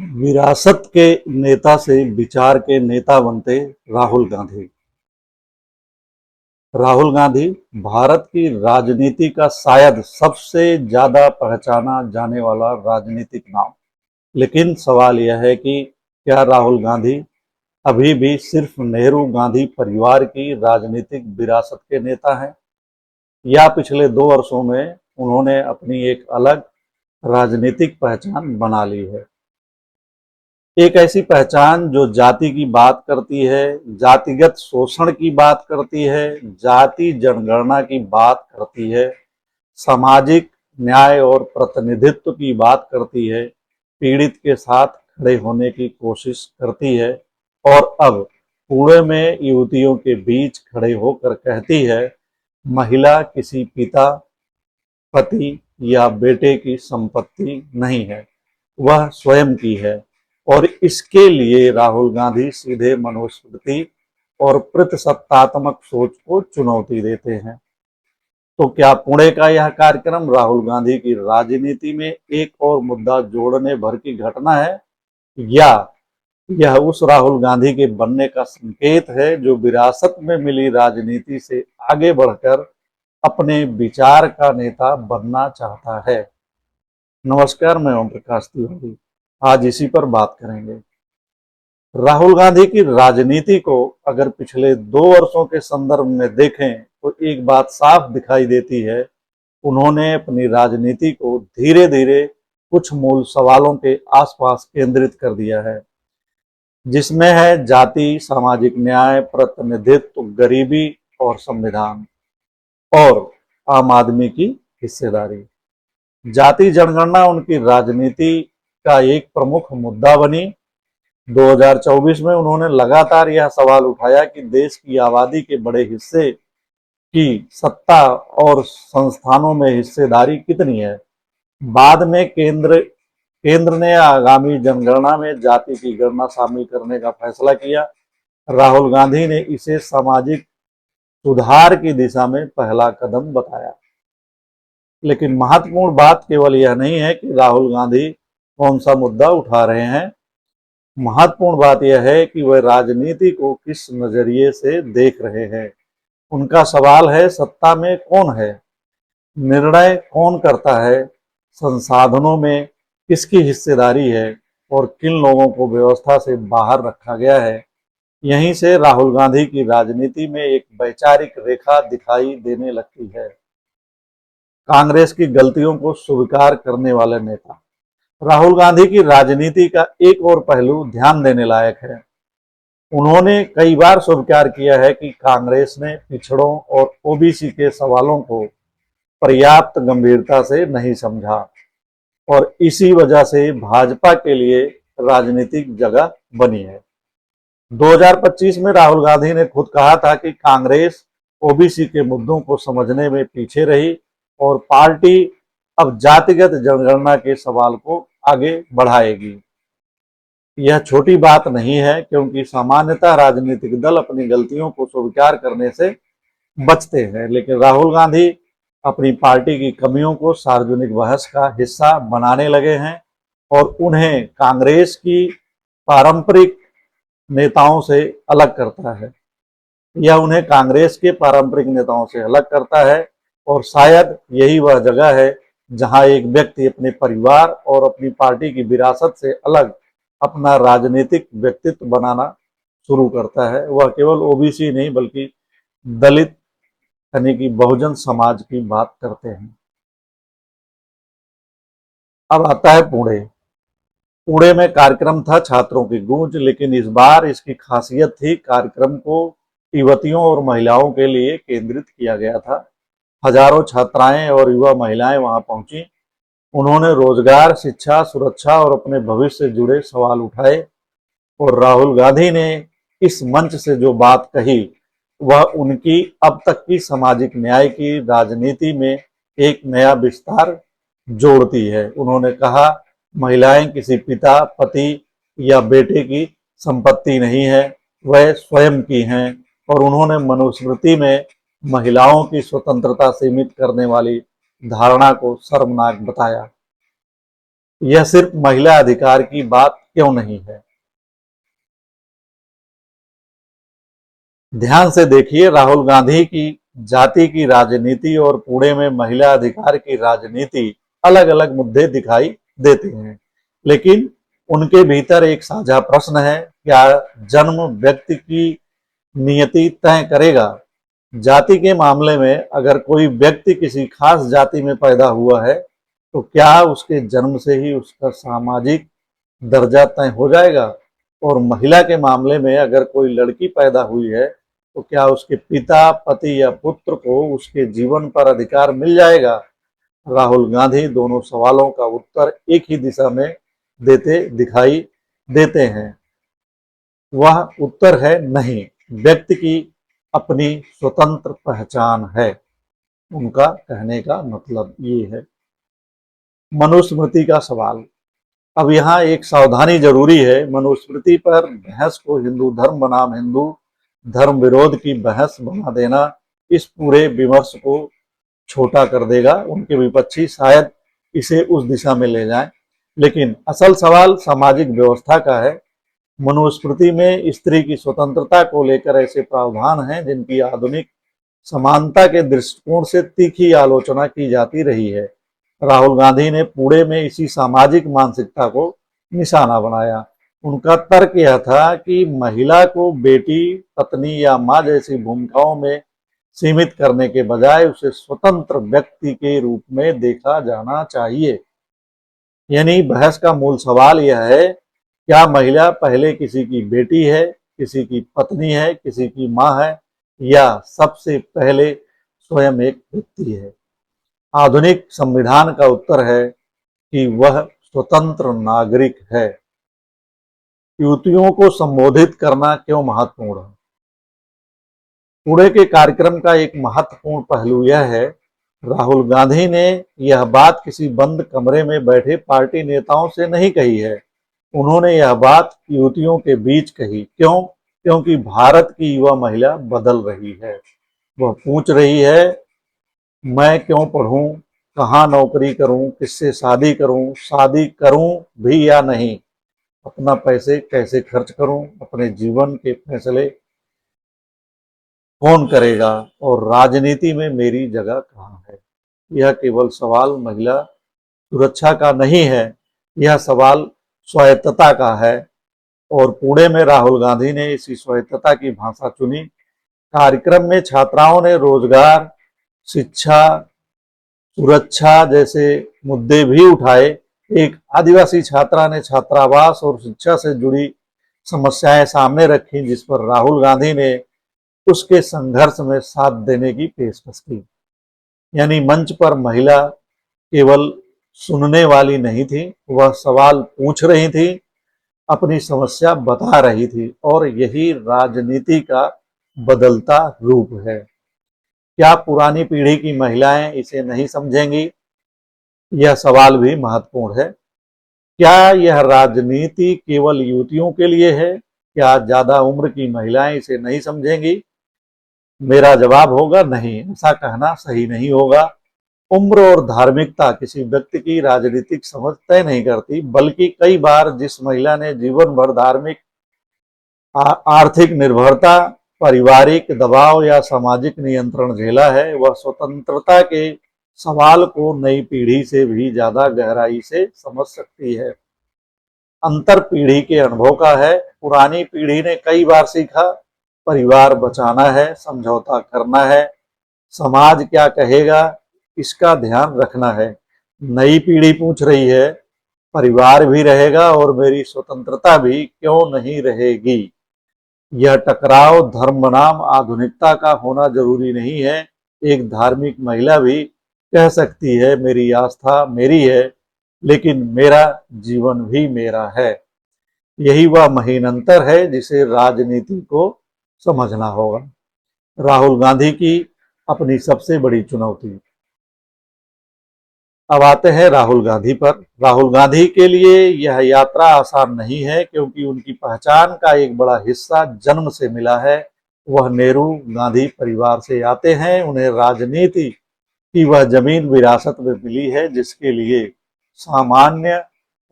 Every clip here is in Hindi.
विरासत के नेता से विचार के नेता बनते राहुल गांधी। राहुल गांधी भारत की राजनीति का शायद सबसे ज्यादा पहचाना जाने वाला राजनीतिक नाम। लेकिन सवाल यह है कि क्या राहुल गांधी अभी भी सिर्फ नेहरू गांधी परिवार की राजनीतिक विरासत के नेता हैं, या पिछले 2 वर्षों में उन्होंने अपनी एक अलग राजनीतिक पहचान बना ली है। एक ऐसी पहचान जो जाति की बात करती है, जातिगत शोषण की बात करती है, जाति जनगणना की बात करती है, सामाजिक न्याय और प्रतिनिधित्व की बात करती है, पीड़ित के साथ खड़े होने की कोशिश करती है और अब पुणे में युवतियों के बीच खड़े होकर कहती है, महिला किसी पिता, पति या बेटे की संपत्ति नहीं है, वह स्वयं की है। और इसके लिए राहुल गांधी सीधे मनुस्मृति और प्रतिसत्तात्मक सोच को चुनौती देते हैं। तो क्या पुणे का यह कार्यक्रम राहुल गांधी की राजनीति में एक और मुद्दा जोड़ने भर की घटना है, या यह उस राहुल गांधी के बनने का संकेत है जो विरासत में मिली राजनीति से आगे बढ़कर अपने विचार का नेता बनना चाहता है? नमस्कार, मैं ओम प्रकाश तिवारी। आज इसी पर बात करेंगे। राहुल गांधी की राजनीति को अगर पिछले 2 वर्षों के संदर्भ में देखें तो एक बात साफ दिखाई देती है, उन्होंने अपनी राजनीति को धीरे धीरे कुछ मूल सवालों के आसपास केंद्रित कर दिया है, जिसमें है जाति, सामाजिक न्याय, प्रतिनिधित्व, गरीबी और संविधान, और आम आदमी की हिस्सेदारी। जाति जनगणना उनकी राजनीति का एक प्रमुख मुद्दा बनी। 2024 में उन्होंने लगातार यह सवाल उठाया कि देश की आबादी के बड़े हिस्से की सत्ता और संस्थानों में हिस्सेदारी कितनी है। बाद में केंद्र ने आगामी जनगणना में जाति की गणना शामिल करने का फैसला किया। राहुल गांधी ने इसे सामाजिक सुधार की दिशा में पहला कदम बताया। लेकिन महत्वपूर्ण बात केवल यह नहीं है कि राहुल गांधी कौन सा मुद्दा उठा रहे हैं, महत्वपूर्ण बात यह है कि वह राजनीति को किस नजरिए से देख रहे हैं। उनका सवाल है, सत्ता में कौन है, निर्णय कौन करता है, संसाधनों में किसकी हिस्सेदारी है और किन लोगों को व्यवस्था से बाहर रखा गया है। यहीं से राहुल गांधी की राजनीति में एक वैचारिक रेखा दिखाई देने लगती है। कांग्रेस की गलतियों को स्वीकार करने वाले नेता। राहुल गांधी की राजनीति का एक और पहलू ध्यान देने लायक है। उन्होंने कई बार स्वीकार किया है कि कांग्रेस ने पिछड़ों और ओबीसी के सवालों को पर्याप्त गंभीरता से नहीं समझा और इसी वजह से भाजपा के लिए राजनीतिक जगह बनी है। 2025 में राहुल गांधी ने खुद कहा था कि कांग्रेस ओबीसी के मुद्दों को समझने में पीछे रही और पार्टी अब जातिगत जनगणना के सवाल को आगे बढ़ाएगी। यह छोटी बात नहीं है, क्योंकि सामान्यतः राजनीतिक दल अपनी गलतियों को स्वीकार करने से बचते हैं, लेकिन राहुल गांधी अपनी पार्टी की कमियों को सार्वजनिक बहस का हिस्सा बनाने लगे हैं और उन्हें कांग्रेस की पारंपरिक नेताओं से अलग करता है। यह उन्हें कांग्रेस के पारंपरिक नेताओं से अलग करता है और शायद यही वह जगह है जहां एक व्यक्ति अपने परिवार और अपनी पार्टी की विरासत से अलग अपना राजनीतिक व्यक्तित्व बनाना शुरू करता है। वह केवल ओबीसी नहीं बल्कि दलित यानी कि बहुजन समाज की बात करते हैं। अब आता है पुणे। पुणे में कार्यक्रम था छात्रों की गूंज, लेकिन इस बार इसकी खासियत थी कार्यक्रम को युवतियों और महिलाओं के लिए केंद्रित किया गया था। हजारों छात्राएं और युवा महिलाएं वहां पहुंची। उन्होंने रोजगार, शिक्षा, सुरक्षा और अपने भविष्य से जुड़े सवाल उठाए और राहुल गांधी ने इस मंच से जो बात कही वह उनकी अब तक की सामाजिक न्याय की राजनीति में एक नया विस्तार जोड़ती है। उन्होंने कहा, महिलाएं किसी पिता, पति या बेटे की संपत्ति नहीं है, वह स्वयं की हैं। और उन्होंने मनुस्मृति में महिलाओं की स्वतंत्रता सीमित करने वाली धारणा को शर्मनाक बताया। यह सिर्फ महिला अधिकार की बात क्यों नहीं है? ध्यान से देखिए, राहुल गांधी की जाति की राजनीति और पुणे में महिला अधिकार की राजनीति अलग अलग मुद्दे दिखाई देते हैं, लेकिन उनके भीतर एक साझा प्रश्न है, क्या जन्म व्यक्ति की नियति तय करेगा? जाति के मामले में अगर कोई व्यक्ति किसी खास जाति में पैदा हुआ है तो क्या उसके जन्म से ही उसका सामाजिक दर्जा तय हो जाएगा? और महिला के मामले में अगर कोई लड़की पैदा हुई है तो क्या उसके पिता, पति या पुत्र को उसके जीवन पर अधिकार मिल जाएगा? राहुल गांधी दोनों सवालों का उत्तर एक ही दिशा में देते दिखाई देते हैं। वह उत्तर है नहीं। व्यक्ति की अपनी स्वतंत्र पहचान है। उनका कहने का मतलब ये है। मनुस्मृति का सवाल। अब यहाँ एक सावधानी जरूरी है। मनुस्मृति पर बहस को हिंदू धर्म बनाम हिंदू धर्म विरोध की बहस बना देना इस पूरे विमर्श को छोटा कर देगा। उनके विपक्षी शायद इसे उस दिशा में ले जाएं, लेकिन असल सवाल सामाजिक व्यवस्था का है। मनुस्मृति में स्त्री की स्वतंत्रता को लेकर ऐसे प्रावधान हैं जिनकी आधुनिक समानता के दृष्टिकोण से तीखी आलोचना की जाती रही है। राहुल गांधी ने पुणे में इसी सामाजिक मानसिकता को निशाना बनाया। उनका तर्क यह था कि महिला को बेटी, पत्नी या मां जैसी भूमिकाओं में सीमित करने के बजाय उसे स्वतंत्र व्यक्ति के रूप में देखा जाना चाहिए। यानी बहस का मूल सवाल यह है, क्या महिला पहले किसी की बेटी है, किसी की पत्नी है, किसी की मां है, या सबसे पहले स्वयं एक व्यक्ति है? आधुनिक संविधान का उत्तर है कि वह स्वतंत्र नागरिक है। युवतियों को संबोधित करना क्यों महत्वपूर्ण है? पुणे के कार्यक्रम का एक महत्वपूर्ण पहलू यह है, राहुल गांधी ने यह बात किसी बंद कमरे में बैठे पार्टी नेताओं से नहीं कही है। उन्होंने यह बात युवतियों के बीच कही। क्यों? क्योंकि भारत की युवा महिला बदल रही है। वह पूछ रही है, मैं क्यों पढ़ूं, कहाँ नौकरी करूं, किससे शादी करूं, शादी करूं भी या नहीं, अपना पैसे कैसे खर्च करूं, अपने जीवन के फैसले कौन करेगा, और राजनीति में मेरी जगह कहाँ है? यह केवल सवाल महिला सुरक्षा का नहीं है, यह सवाल स्वायत्तता का है। और पुणे में राहुल गांधी ने इसी स्वायत्तता की भाषा चुनी। कार्यक्रम में छात्राओं ने रोजगार, शिक्षा, सुरक्षा जैसे मुद्दे भी उठाए। एक आदिवासी छात्रा ने छात्रावास और शिक्षा से जुड़ी समस्याएं सामने रखी, जिस पर राहुल गांधी ने उसके संघर्ष में साथ देने की पेशकश की। यानी मंच पर महिला केवल सुनने वाली नहीं थी, वह सवाल पूछ रही थी, अपनी समस्या बता रही थी, और यही राजनीति का बदलता रूप है। क्या पुरानी पीढ़ी की महिलाएं इसे नहीं समझेंगी? यह सवाल भी महत्वपूर्ण है। क्या यह राजनीति केवल युवतियों के लिए है? क्या ज्यादा उम्र की महिलाएं इसे नहीं समझेंगी? मेरा जवाब होगा नहीं, ऐसा कहना सही नहीं होगा। उम्र और धार्मिकता किसी व्यक्ति की राजनीतिक समझ तय नहीं करती, बल्कि कई बार जिस महिला ने जीवन भर धार्मिक, आर्थिक निर्भरता, पारिवारिक दबाव या सामाजिक नियंत्रण झेला है, वह स्वतंत्रता के सवाल को नई पीढ़ी से भी ज्यादा गहराई से समझ सकती है। अंतर पीढ़ी के अनुभव का है। पुरानी पीढ़ी ने कई बार सीखा, परिवार बचाना है, समझौता करना है, समाज क्या कहेगा इसका ध्यान रखना है। नई पीढ़ी पूछ रही है, परिवार भी रहेगा और मेरी स्वतंत्रता भी क्यों नहीं रहेगी? यह टकराव धर्म बनाम आधुनिकता का होना जरूरी नहीं है। एक धार्मिक महिला भी कह सकती है, मेरी आस्था मेरी है, लेकिन मेरा जीवन भी मेरा है। यही वह महीन अंतर है जिसे राजनीति को समझना होगा। राहुल गांधी की अपनी सबसे बड़ी चुनौती। अब आते हैं राहुल गांधी पर। राहुल गांधी के लिए यह यात्रा आसान नहीं है, क्योंकि उनकी पहचान का एक बड़ा हिस्सा जन्म से मिला है। वह नेहरू गांधी परिवार से आते हैं। उन्हें राजनीति की वह जमीन विरासत में मिली है जिसके लिए सामान्य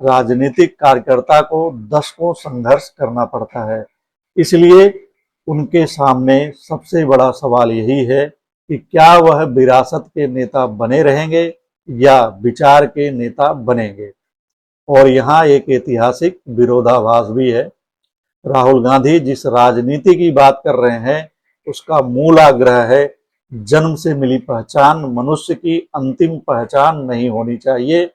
राजनीतिक कार्यकर्ता को दशकों संघर्ष करना पड़ता है। इसलिए उनके सामने सबसे बड़ा सवाल यही है कि क्या वह विरासत के नेता बने रहेंगे या विचार के नेता बनेंगे। और यहाँ एक ऐतिहासिक विरोधाभास भी है। राहुल गांधी जिस राजनीति की बात कर रहे हैं उसका मूल आग्रह है जन्म से मिली पहचान मनुष्य की अंतिम पहचान नहीं होनी चाहिए।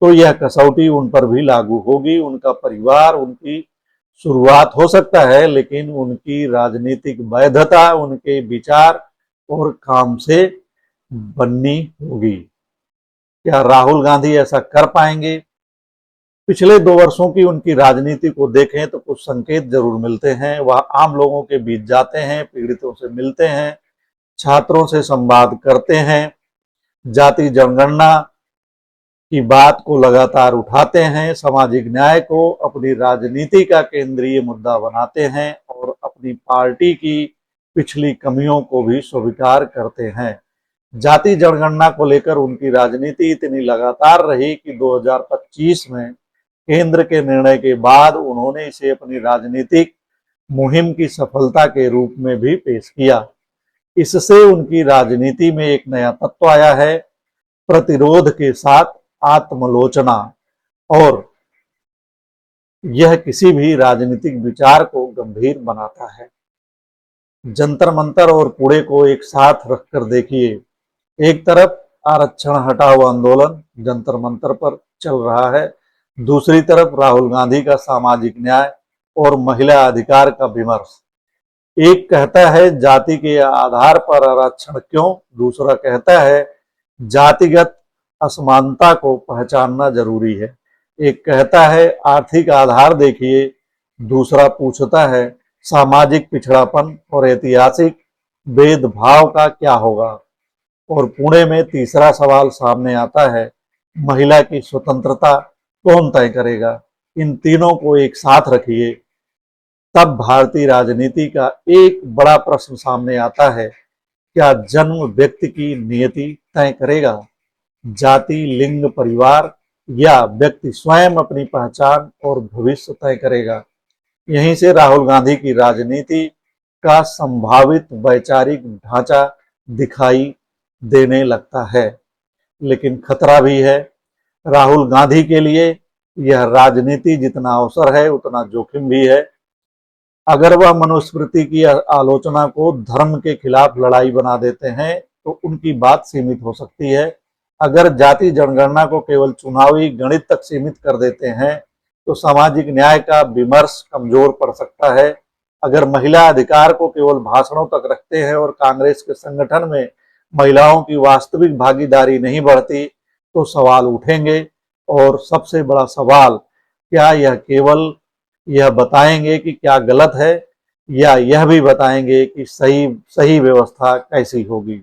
तो यह कसौटी उन पर भी लागू होगी। उनका परिवार उनकी शुरुआत हो सकता है, लेकिन उनकी राजनीतिक वैधता उनके विचार और काम से बननी होगी। क्या राहुल गांधी ऐसा कर पाएंगे? पिछले 2 वर्षों की उनकी राजनीति को देखें तो कुछ संकेत जरूर मिलते हैं। वह आम लोगों के बीच जाते हैं, पीड़ितों से मिलते हैं, छात्रों से संवाद करते हैं, जाति जनगणना की बात को लगातार उठाते हैं, सामाजिक न्याय को अपनी राजनीति का केंद्रीय मुद्दा बनाते हैं और अपनी पार्टी की पिछली कमियों को भी स्वीकार करते हैं। जाति जनगणना को लेकर उनकी राजनीति इतनी लगातार रही कि 2025 में केंद्र के निर्णय के बाद उन्होंने इसे अपनी राजनीतिक मुहिम की सफलता के रूप में भी पेश किया। इससे उनकी राजनीति में एक नया तत्व आया है, प्रतिरोध के साथ आत्मलोचना, और यह किसी भी राजनीतिक विचार को गंभीर बनाता है। जंतर मंतर और पुणे को एक साथ रखकर देखिए। एक तरफ आरक्षण हटाओ आंदोलन जंतर मंतर पर चल रहा है, दूसरी तरफ राहुल गांधी का सामाजिक न्याय और महिला अधिकार का विमर्श। एक कहता है जाति के आधार पर आरक्षण क्यों, दूसरा कहता है जातिगत असमानता को पहचानना जरूरी है। एक कहता है आर्थिक आधार देखिए, दूसरा पूछता है सामाजिक पिछड़ापन और ऐतिहासिक भेदभाव का क्या होगा। और पुणे में तीसरा सवाल सामने आता है, महिला की स्वतंत्रता कौन तय करेगा। इन तीनों को एक साथ रखिए, तब भारतीय राजनीति का एक बड़ा प्रश्न सामने आता है, क्या जन्म व्यक्ति की नियति तय करेगा, जाति, लिंग, परिवार, या व्यक्ति स्वयं अपनी पहचान और भविष्य तय करेगा। यहीं से राहुल गांधी की राजनीति का संभावित वैचारिक ढांचा दिखाई देने लगता है। लेकिन खतरा भी है। राहुल गांधी के लिए यह राजनीति जितना अवसर है उतना जोखिम भी है। अगर वह मनुस्मृति की आलोचना को धर्म के खिलाफ लड़ाई बना देते हैं तो उनकी बात सीमित हो सकती है। अगर जाति जनगणना को केवल चुनावी गणित तक सीमित कर देते हैं तो सामाजिक न्याय का विमर्श कमजोर पड़ सकता है। अगर महिला अधिकार को केवल भाषणों तक रखते हैं और कांग्रेस के संगठन में महिलाओं की वास्तविक भागीदारी नहीं बढ़ती तो सवाल उठेंगे। और सबसे बड़ा सवाल, क्या यह केवल यह बताएंगे कि क्या गलत है, या यह भी बताएंगे कि सही व्यवस्था कैसी होगी।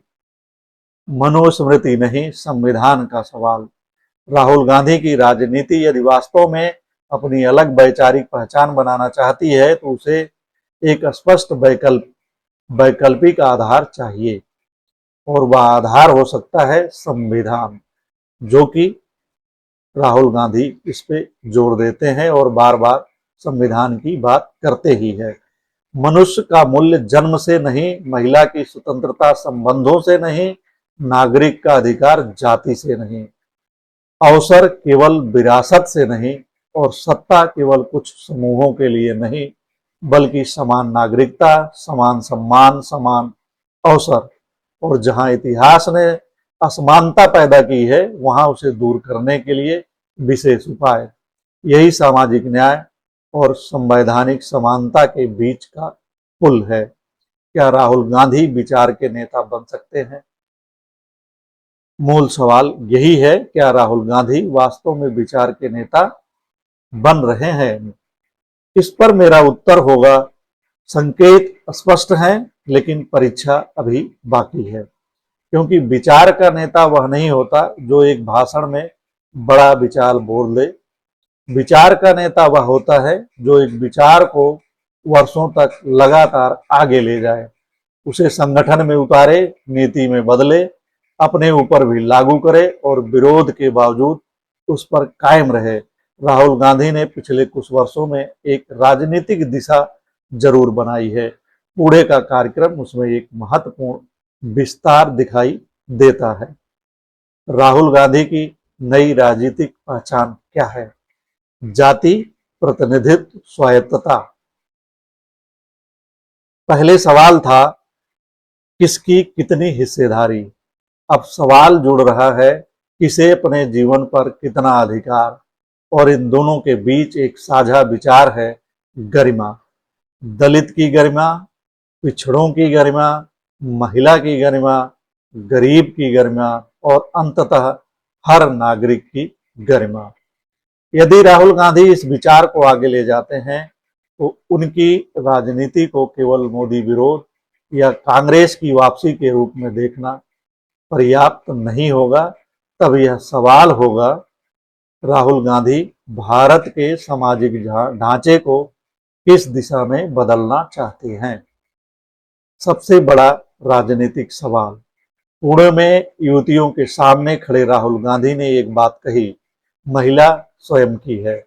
मनुस्मृति नहीं, संविधान का सवाल। राहुल गांधी की राजनीति यदि वास्तव में अपनी अलग वैचारिक पहचान बनाना चाहती है तो उसे एक स्पष्ट वैकल्पिक आधार चाहिए, और वह आधार हो सकता है संविधान, जो कि राहुल गांधी इस पे जोर देते हैं और बार बार संविधान की बात करते ही है। मनुष्य का मूल्य जन्म से नहीं, महिला की स्वतंत्रता संबंधों से नहीं, नागरिक का अधिकार जाति से नहीं, अवसर केवल विरासत से नहीं, और सत्ता केवल कुछ समूहों के लिए नहीं, बल्कि समान नागरिकता, समान सम्मान, समान अवसर। और जहां इतिहास ने असमानता पैदा की है वहां उसे दूर करने के लिए विशेष उपाय। यही सामाजिक न्याय और संवैधानिक समानता के बीच का पुल है। क्या राहुल गांधी विचार के नेता बन सकते हैं? मूल सवाल यही है, क्या राहुल गांधी वास्तव में विचार के नेता बन रहे हैं? इस पर मेरा उत्तर होगा, संकेत स्पष्ट हैं लेकिन परीक्षा अभी बाकी है। क्योंकि विचार का नेता वह नहीं होता जो एक भाषण में बड़ा विचार बोल दे। विचार का नेता वह होता है जो एक विचार को वर्षों तक लगातार आगे ले जाए, उसे संगठन में उतारे, नीति में बदले, अपने ऊपर भी लागू करे और विरोध के बावजूद उस पर कायम रहे। राहुल गांधी ने पिछले कुछ वर्षों में एक राजनीतिक दिशा जरूर बनाई है। पुणे का कार्यक्रम उसमें एक महत्वपूर्ण विस्तार दिखाई देता है। राहुल गांधी की नई राजनीतिक पहचान क्या है? जाति, प्रतिनिधित्व, स्वायत्तता। पहले सवाल था किसकी कितनी हिस्सेदारी। अब सवाल जुड़ रहा है किसे अपने जीवन पर कितना अधिकार। और इन दोनों के बीच एक साझा विचार है, गरिमा। दलित की गरिमा, पिछड़ों की गरिमा, महिला की गरिमा, गरीब की गरिमा और अंततः हर नागरिक की गरिमा। यदि राहुल गांधी इस विचार को आगे ले जाते हैं तो उनकी राजनीति को केवल मोदी विरोध या कांग्रेस की वापसी के रूप में देखना पर्याप्त नहीं होगा। तब यह सवाल होगा, राहुल गांधी भारत के सामाजिक ढांचे को किस दिशा में बदलना चाहते हैं? सबसे बड़ा राजनीतिक सवाल। पुणे में युवतियों के सामने खड़े राहुल गांधी ने एक बात कही, महिला स्वयं की है।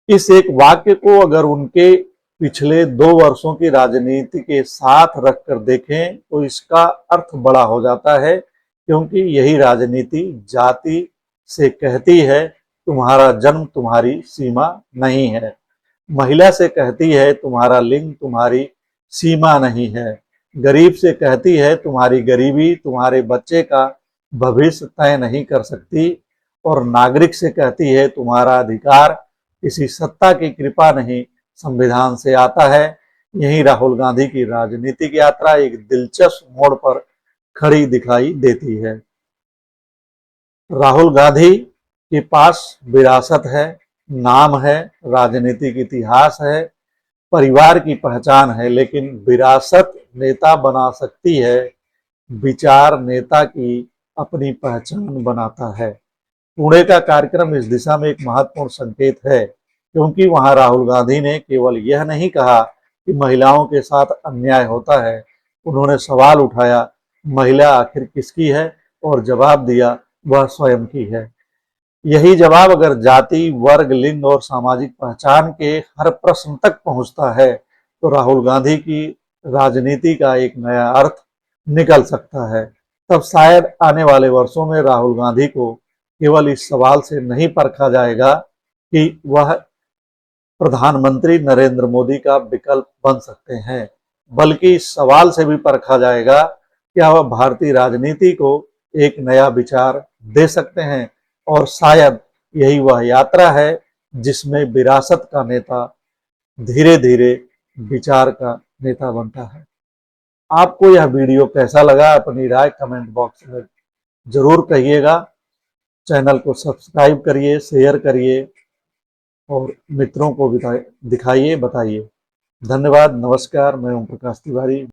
इस एक वाक्य को अगर उनके पिछले 2 वर्षों की राजनीति के साथ रखकर देखें तो इसका अर्थ बड़ा हो जाता है, क्योंकि यही राजनीति जाति से कहती है तुम्हारा जन्म तुम्हारी सीमा नहीं है, महिला से कहती है तुम्हारा लिंग तुम्हारी सीमा नहीं है, गरीब से कहती है तुम्हारी गरीबी तुम्हारे बच्चे का भविष्य तय नहीं कर सकती, और नागरिक से कहती है तुम्हारा अधिकार किसी सत्ता की कृपा नहीं संविधान से आता है। यही राहुल गांधी की राजनीतिक यात्रा एक दिलचस्प मोड़ पर खड़ी दिखाई देती है। राहुल गांधी के पास विरासत है, नाम है, राजनीतिक इतिहास है, परिवार की पहचान है, लेकिन विरासत नेता बना सकती है, विचार नेता की अपनी पहचान बनाता है। पुणे का कार्यक्रम इस दिशा में एक महत्वपूर्ण संकेत है, क्योंकि वहां राहुल गांधी ने केवल यह नहीं कहा कि महिलाओं के साथ अन्याय होता है, उन्होंने सवाल उठाया महिला आखिर किसकी है और जवाब दिया वह स्वयं की है। यही जवाब अगर जाति, वर्ग, लिंग और सामाजिक पहचान के हर प्रश्न तक पहुंचता है तो राहुल गांधी की राजनीति का एक नया अर्थ निकल सकता है। तब शायद आने वाले वर्षों में राहुल गांधी को केवल इस सवाल से नहीं परखा जाएगा कि वह प्रधानमंत्री नरेंद्र मोदी का विकल्प बन सकते हैं, बल्कि इस सवाल से भी परखा जाएगा क्या वह भारतीय राजनीति को एक नया विचार दे सकते हैं। और शायद यही वह यात्रा है जिसमें विरासत का नेता धीरे धीरे विचार का नेता बनता है। आपको यह वीडियो कैसा लगा अपनी राय कमेंट बॉक्स में जरूर कहिएगा। चैनल को सब्सक्राइब करिए, शेयर करिए और मित्रों को दिखाइए, बताइए। धन्यवाद, नमस्कार। मैं ओम प्रकाश तिवारी।